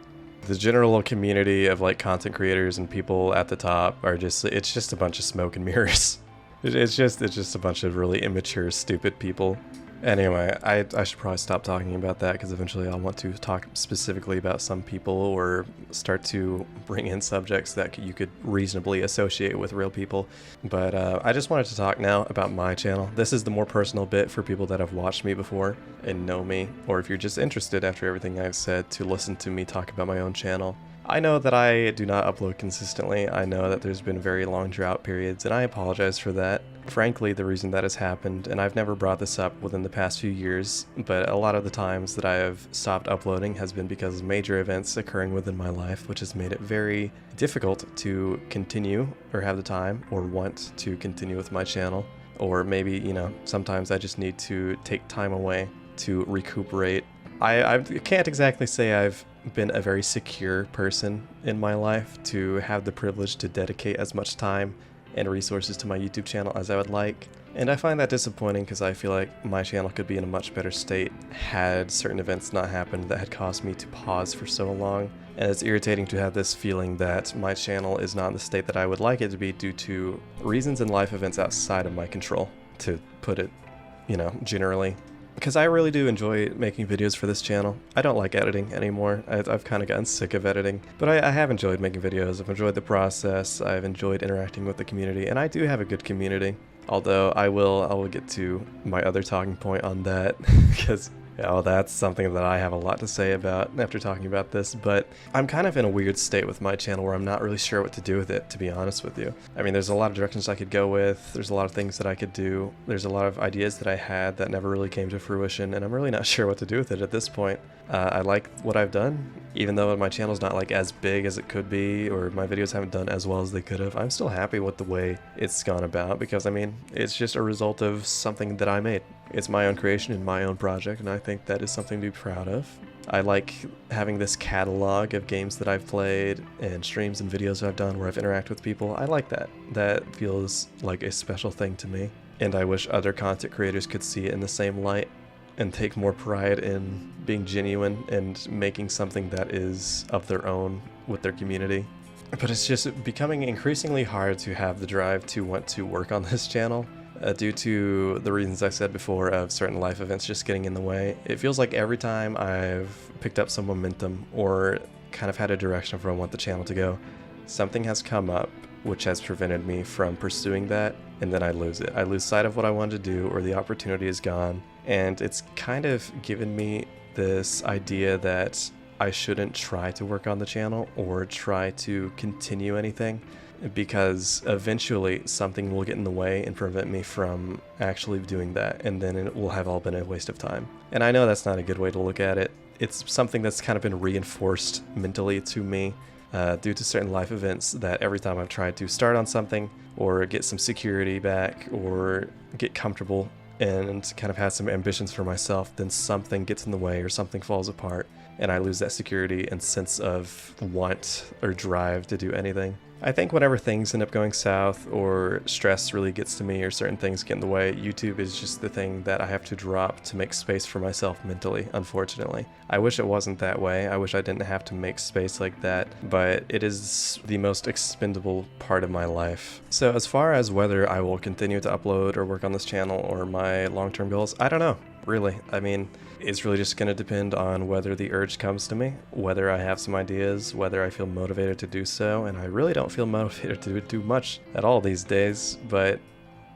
The general community of like content creators and people at the top are just, it's just a bunch of smoke and mirrors. It's just a bunch of really immature, stupid people. Anyway, I should probably stop talking about that because eventually I'll want to talk specifically about some people or start to bring in subjects that you could reasonably associate with real people. But I just wanted to talk now about my channel. This is the more personal bit for people that have watched me before and know me, or if you're just interested after everything I've said to listen to me talk about my own channel. I know that I do not upload consistently. I know that there's been very long drought periods, and I apologize for that. Frankly, the reason that has happened, and I've never brought this up within the past few years, but a lot of the times that I have stopped uploading has been because of major events occurring within my life, which has made it very difficult to continue or have the time or want to continue with my channel. Or maybe, you know, sometimes I just need to take time away to recuperate. I can't exactly say I've been a very secure person in my life to have the privilege to dedicate as much time and resources to my YouTube channel as I would like. And I find that disappointing because I feel like my channel could be in a much better state had certain events not happened that had caused me to pause for so long. And it's irritating to have this feeling that my channel is not in the state that I would like it to be due to reasons and life events outside of my control, to put it, you know, generally. Because I really do enjoy making videos for this channel. I don't like editing anymore. I've kind of gotten sick of editing. But I have enjoyed making videos. I've enjoyed the process. I've enjoyed interacting with the community. And I do have a good community. Although I will get to my other talking point on that. Because Oh, that's something that I have a lot to say about after talking about this, but I'm kind of in a weird state with my channel where I'm not really sure what to do with it, to be honest with you. I mean, there's a lot of directions I could go with, there's a lot of things that I could do, there's a lot of ideas that I had that never really came to fruition, and I'm really not sure what to do with it at this point. I like what I've done, even though my channel's not like as big as it could be, or my videos haven't done as well as they could have. I'm still happy with the way it's gone about, because I mean, it's just a result of something that I made. It's my own creation and my own project, and I think that is something to be proud of. I like having this catalog of games that I've played and streams and videos I've done where I've interacted with people. I like that. That feels like a special thing to me, and I wish other content creators could see it in the same light and take more pride in being genuine and making something that is of their own with their community. But it's just becoming increasingly hard to have the drive to want to work on this channel. Due to the reasons I said before of certain life events just getting in the way. It feels like every time I've picked up some momentum or kind of had a direction of where I want the channel to go, something has come up which has prevented me from pursuing that, and then I lose it. I lose sight of what I wanted to do, or the opportunity is gone, and it's kind of given me this idea that I shouldn't try to work on the channel or try to continue anything, because eventually something will get in the way and prevent me from actually doing that, and then it will have all been a waste of time. And I know that's not a good way to look at it. It's something that's kind of been reinforced mentally to me due to certain life events, that every time I've tried to start on something or get some security back or get comfortable and kind of have some ambitions for myself, then something gets in the way or something falls apart, and I lose that security and sense of want or drive to do anything. I think whenever things end up going south or stress really gets to me or certain things get in the way, YouTube is just the thing that I have to drop to make space for myself mentally, unfortunately. I wish it wasn't that way. I wish I didn't have to make space like that, but it is the most expendable part of my life. So as far as whether I will continue to upload or work on this channel or my long-term goals, I don't know. Really. I mean, it's really just going to depend on whether the urge comes to me, whether I have some ideas, whether I feel motivated to do so, and I really don't feel motivated to do much at all these days, but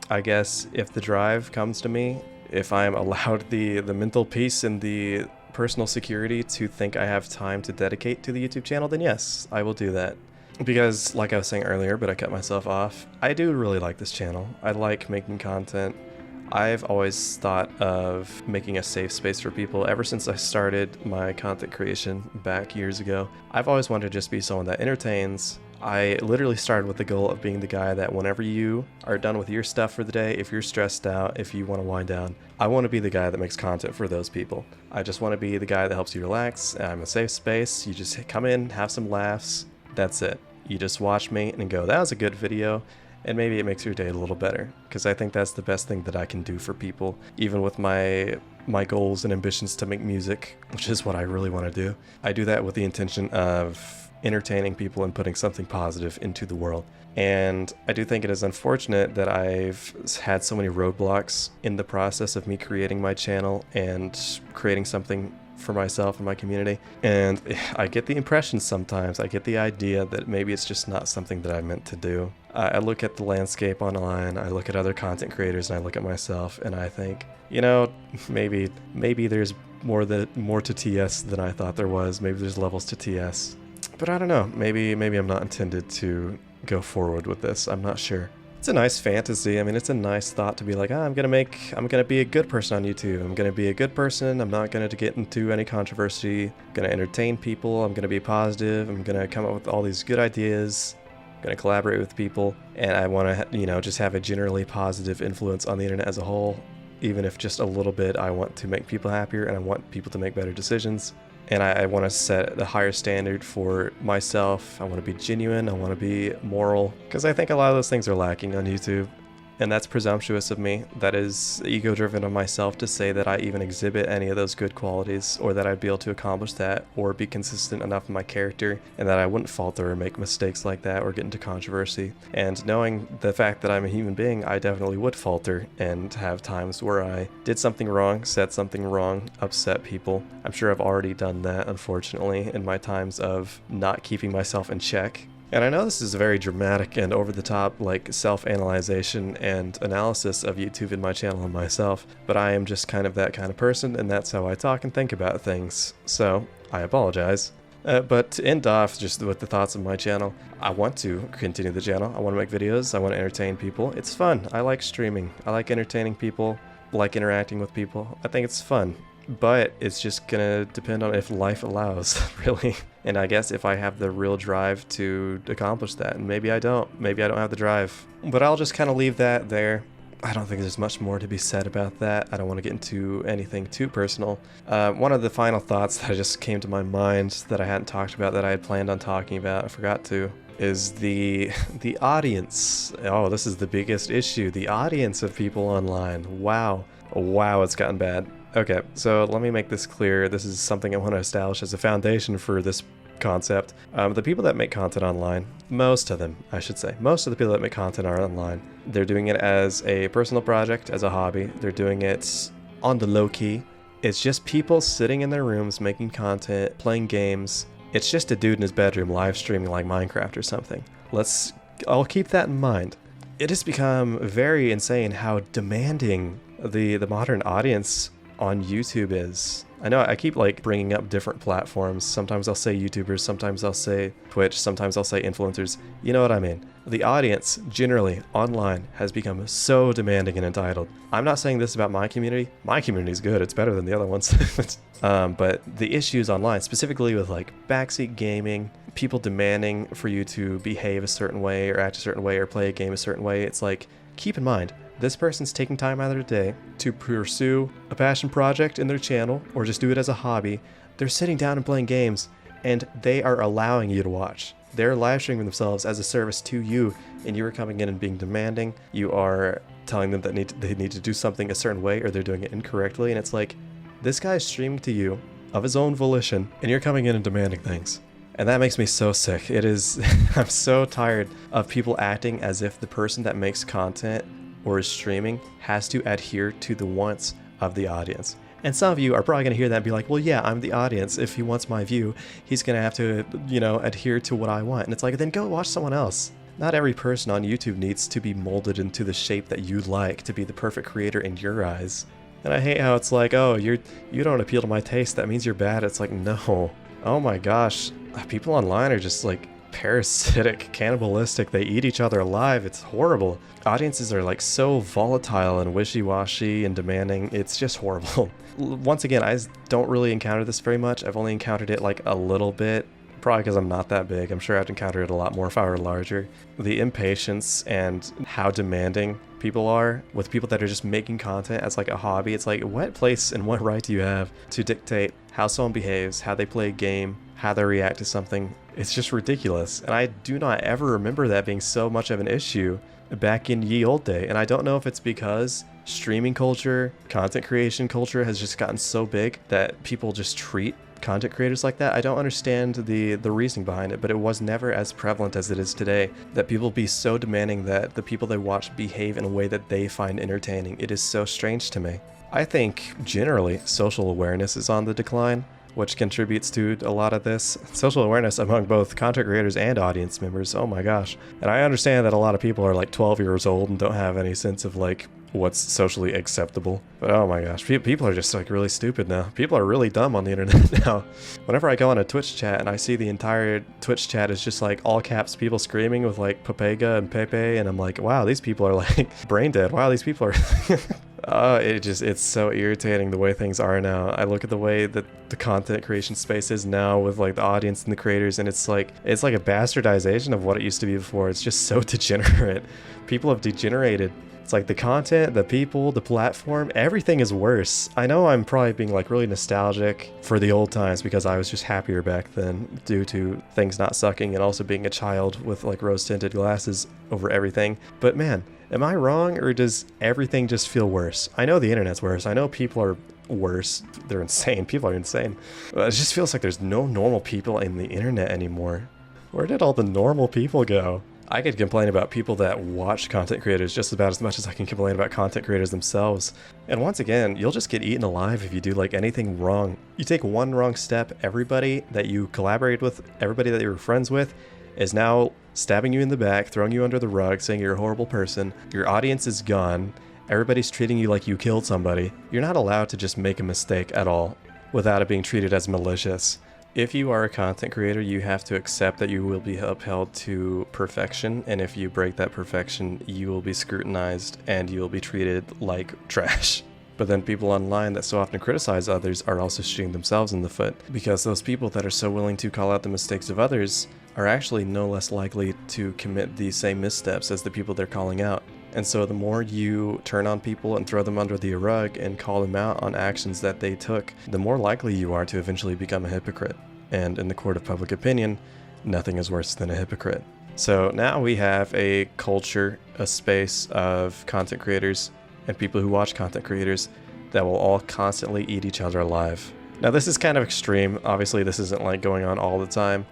I guess if the drive comes to me, if I'm allowed the mental peace and the personal security to think I have time to dedicate to the YouTube channel, then yes, I will do that. Because, like I was saying earlier, but I cut myself off, I do really like this channel. I like making content. I've always thought of making a safe space for people ever since I started my content creation back years ago. I've always wanted to just be someone that entertains. I literally started with the goal of being the guy that whenever you are done with your stuff for the day, if you're stressed out, if you want to wind down, I want to be the guy that makes content for those people. I just want to be the guy that helps you relax. I'm a safe space. You just come in, have some laughs. That's it. You just watch me and go, that was a good video. And maybe it makes your day a little better, because I think that's the best thing that I can do for people, even with my goals and ambitions to make music, which is what I really want to do. I do that with the intention of entertaining people and putting something positive into the world. And I do think it is unfortunate that I've had so many roadblocks in the process of me creating my channel and creating something for myself and my community, and I get the impression sometimes, I get the idea that maybe it's just not something that I meant to do. I look at the landscape online, I look at other content creators, and I look at myself, and I think, you know, maybe there's more to TS than I thought there was. Maybe there's levels to TS, but I don't know. Maybe I'm not intended to go forward with this. I'm not sure. It's a nice fantasy. I mean, it's a nice thought to be like, I'm gonna be a good person on YouTube. I'm gonna be a good person. I'm not gonna get into any controversy. I'm gonna entertain people. I'm gonna be positive. I'm gonna come up with all these good ideas. I'm gonna collaborate with people, and I want to, just have a generally positive influence on the internet as a whole. Even if just a little bit, I want to make people happier, and I want people to make better decisions. And I want to set a higher standard for myself. I want to be genuine. I want to be moral. Because I think a lot of those things are lacking on YouTube. And that's presumptuous of me. That is ego-driven of myself to say that I even exhibit any of those good qualities, or that I'd be able to accomplish that, or be consistent enough in my character, and that I wouldn't falter or make mistakes like that or get into controversy. And knowing the fact that I'm a human being, I definitely would falter and have times where I did something wrong, said something wrong, upset people. I'm sure I've already done that, unfortunately, in my times of not keeping myself in check. And I know this is a very dramatic and over-the-top, like, self-analyzation and analysis of YouTube in my channel and myself, but I am just kind of that kind of person, and that's how I talk and think about things, so I apologize. But to end off just with the thoughts of my channel, I want to continue the channel. I want to make videos. I want to entertain people. It's fun. I like streaming. I like entertaining people, like interacting with people. I think it's fun. But it's just gonna depend on if life allows, really. And I guess if I have the real drive to accomplish that. And maybe I don't. Maybe I don't have the drive. But I'll just kind of leave that there. I don't think there's much more to be said about that. I don't want to get into anything too personal. One of the final thoughts that just came to my mind that I hadn't talked about that I had planned on talking about, I forgot to, is the audience. Oh, this is the biggest issue. The audience of people online. Wow. Wow, it's gotten bad. Okay, so let me make this clear. This is something I want to establish as a foundation for this concept. The people that make content online, most of them, I should say, most of the people that make content are online. They're doing it as a personal project, as a hobby. They're doing it on the low key. It's just people sitting in their rooms making content, playing games. It's just a dude in his bedroom live streaming like Minecraft or something. I'll keep that in mind. It has become very insane how demanding the modern audience on YouTube is. I know I keep like bringing up different platforms. Sometimes I'll say YouTubers, sometimes I'll say Twitch, sometimes I'll say influencers. You know what I mean. The audience generally online has become so demanding and entitled. I'm not saying this about my community. My community is good. It's better than the other ones. But the issues online, specifically with like backseat gaming, people demanding for you to behave a certain way or act a certain way or play a game a certain way. It's like, keep in mind, this person's taking time out of their day to pursue a passion project in their channel or just do it as a hobby. They're sitting down and playing games, and they are allowing you to watch. They're live streaming themselves as a service to you, and you are coming in and being demanding. You are telling them that they need to do something a certain way or they're doing it incorrectly, and it's like, this guy is streaming to you of his own volition, and you're coming in and demanding things. And that makes me so sick. It is, I'm so tired of people acting as if the person that makes content or is streaming has to adhere to the wants of the audience. And some of you are probably going to hear that and be like, well, yeah, I'm the audience. If he wants my view, he's going to have to, adhere to what I want. And it's like, then go watch someone else. Not every person on YouTube needs to be molded into the shape that you like to be the perfect creator in your eyes. And I hate how it's like, oh, you don't appeal to my taste. That means you're bad. It's like, no. Oh my gosh. People online are just like parasitic, cannibalistic. They eat each other alive. It's horrible. Audiences are like so volatile and wishy-washy and demanding. It's just horrible. Once again, I don't really encounter this very much. I've only encountered it like a little bit, probably because I'm not that big. I'm sure I'd encounter it a lot more if I were larger. The impatience and how demanding people are with people that are just making content as like a hobby. It's like, what place and what right do you have to dictate how someone behaves, how they play a game, how they react to something? It's just ridiculous. And I do not ever remember that being so much of an issue back in ye old day. And I don't know if it's because streaming culture, content creation culture has just gotten so big that people just treat content creators like that. I don't understand the reasoning behind it, but it was never as prevalent as it is today, that people be so demanding that the people they watch behave in a way that they find entertaining. It is so strange to me. I think generally social awareness is on the decline, which contributes to a lot of this. Social awareness among both content creators and audience members, oh my gosh. And I understand that a lot of people are like 12 years old and don't have any sense of like what's socially acceptable. But oh my gosh, people are just like really stupid now. People are really dumb on the internet now. Whenever I go on a Twitch chat and I see the entire Twitch chat is just like all caps people screaming with like Papega and Pepe, and I'm like, wow, these people are like brain dead. Wow, these people are... it's so irritating the way things are now. I look at the way that the content creation space is now with like the audience and the creators, and it's like a bastardization of what it used to be before. It's just so degenerate. People have degenerated. It's like the content, the people, the platform, everything is worse. I know I'm probably being like really nostalgic for the old times because I was just happier back then due to things not sucking and also being a child with like rose-tinted glasses over everything. But man, am I wrong, or does everything just feel worse? I know the internet's worse. I know people are worse. They're insane. People are insane. It just feels like there's no normal people in the internet anymore. Where did all the normal people go? I could complain about people that watch content creators just about as much as I can complain about content creators themselves. And once again, you'll just get eaten alive if you do like anything wrong. You take one wrong step, everybody that you collaborated with, everybody that you were friends with, is now stabbing you in the back, throwing you under the rug, saying you're a horrible person. Your audience is gone. Everybody's treating you like you killed somebody. You're not allowed to just make a mistake at all without it being treated as malicious. If you are a content creator, you have to accept that you will be upheld to perfection, and if you break that perfection, you will be scrutinized and you will be treated like trash. But then people online that so often criticize others are also shooting themselves in the foot, because those people that are so willing to call out the mistakes of others are actually no less likely to commit the same missteps as the people they're calling out. And so the more you turn on people and throw them under the rug and call them out on actions that they took, the more likely you are to eventually become a hypocrite. And in the court of public opinion, nothing is worse than a hypocrite. So now we have a culture, a space of content creators and people who watch content creators that will all constantly eat each other alive. Now this is kind of extreme. Obviously this isn't like going on all the time.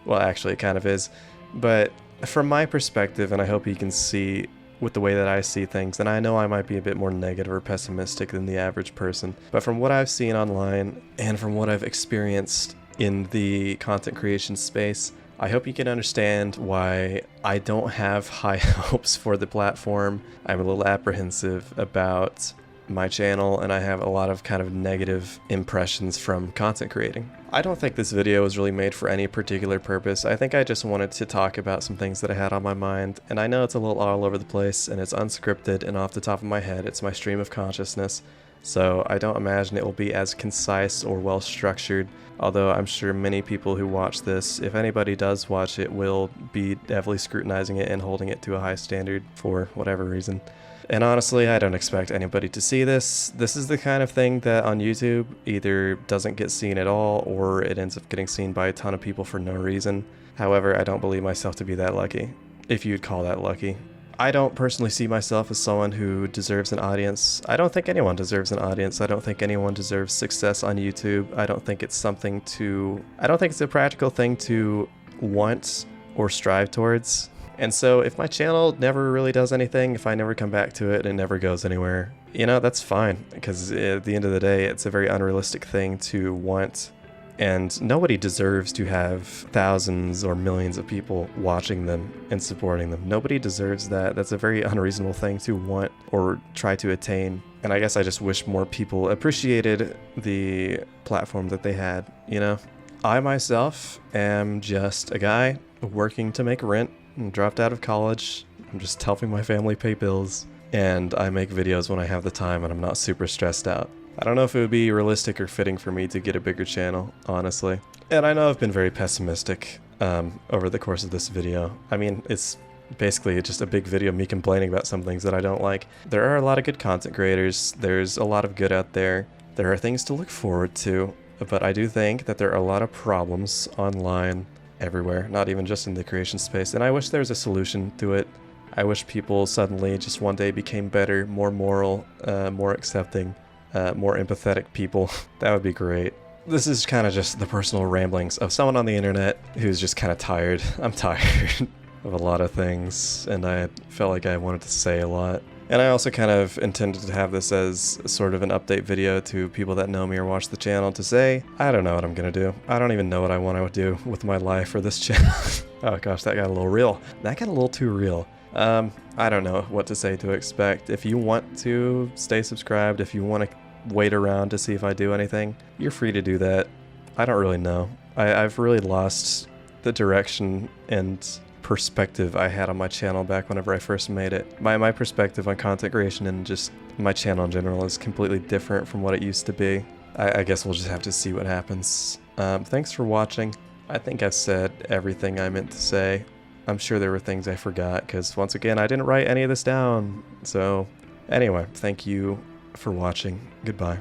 Well, actually it kind of is. But from my perspective, and I hope you can see with the way that I see things, and I know I might be a bit more negative or pessimistic than the average person, but from what I've seen online and from what I've experienced in the content creation space, I hope you can understand why I don't have high hopes for the platform. I'm a little apprehensive about my channel, and I have a lot of kind of negative impressions from content creating. I don't think this video was really made for any particular purpose. I think I just wanted to talk about some things that I had on my mind, and I know it's a little all over the place and it's unscripted and off the top of my head. It's my stream of consciousness, so I don't imagine it will be as concise or well structured, although I'm sure many people who watch this, if anybody does watch it, will be definitely scrutinizing it and holding it to a high standard for whatever reason. And honestly, I don't expect anybody to see this. This is the kind of thing that on YouTube either doesn't get seen at all, or it ends up getting seen by a ton of people for no reason. However, I don't believe myself to be that lucky, if you'd call that lucky. I don't personally see myself as someone who deserves an audience. I don't think anyone deserves an audience. I don't think anyone deserves success on YouTube. I don't think it's a practical thing to want or strive towards. And so if my channel never really does anything, if I never come back to it and it never goes anywhere, you know, that's fine, because at the end of the day, it's a very unrealistic thing to want, and nobody deserves to have thousands or millions of people watching them and supporting them. Nobody deserves that. That's a very unreasonable thing to want or try to attain. And I guess I just wish more people appreciated the platform that they had, you know? I myself am just a guy working to make rent. I'm dropped out of college. I'm just helping my family pay bills, and I make videos when I have the time and I'm not super stressed out. I don't know if it would be realistic or fitting for me to get a bigger channel, honestly. And I know I've been very pessimistic over the course of this video. I mean, it's basically just a big video of me complaining about some things that I don't like. There are a lot of good content creators. There's a lot of good out there. There are things to look forward to, but I do think that there are a lot of problems online everywhere, not even just in the creation space, and I wish there was a solution to it. I wish people suddenly just one day became better, more moral, more accepting, more empathetic people. That would be great. This is kind of just the personal ramblings of someone on the internet who's just kind of tired. I'm tired of a lot of things, and I felt like I wanted to say a lot. And I also kind of intended to have this as sort of an update video to people that know me or watch the channel to say, I don't know what I'm gonna do. I don't even know what I want to do with my life for this channel. Oh gosh, that got a little real. That got a little too real. I don't know what to say to expect. If you want to stay subscribed, if you want to wait around to see if I do anything, you're free to do that. I don't really know. I've really lost the direction and perspective I had on my channel back whenever I first made it. My perspective on content creation and just my channel in general is completely different from what it used to be. I guess we'll just have to see what happens. Thanks for watching. I think I've said everything I meant to say. I'm sure there were things I forgot, because once again, I didn't write any of this down. So anyway, thank you for watching. Goodbye.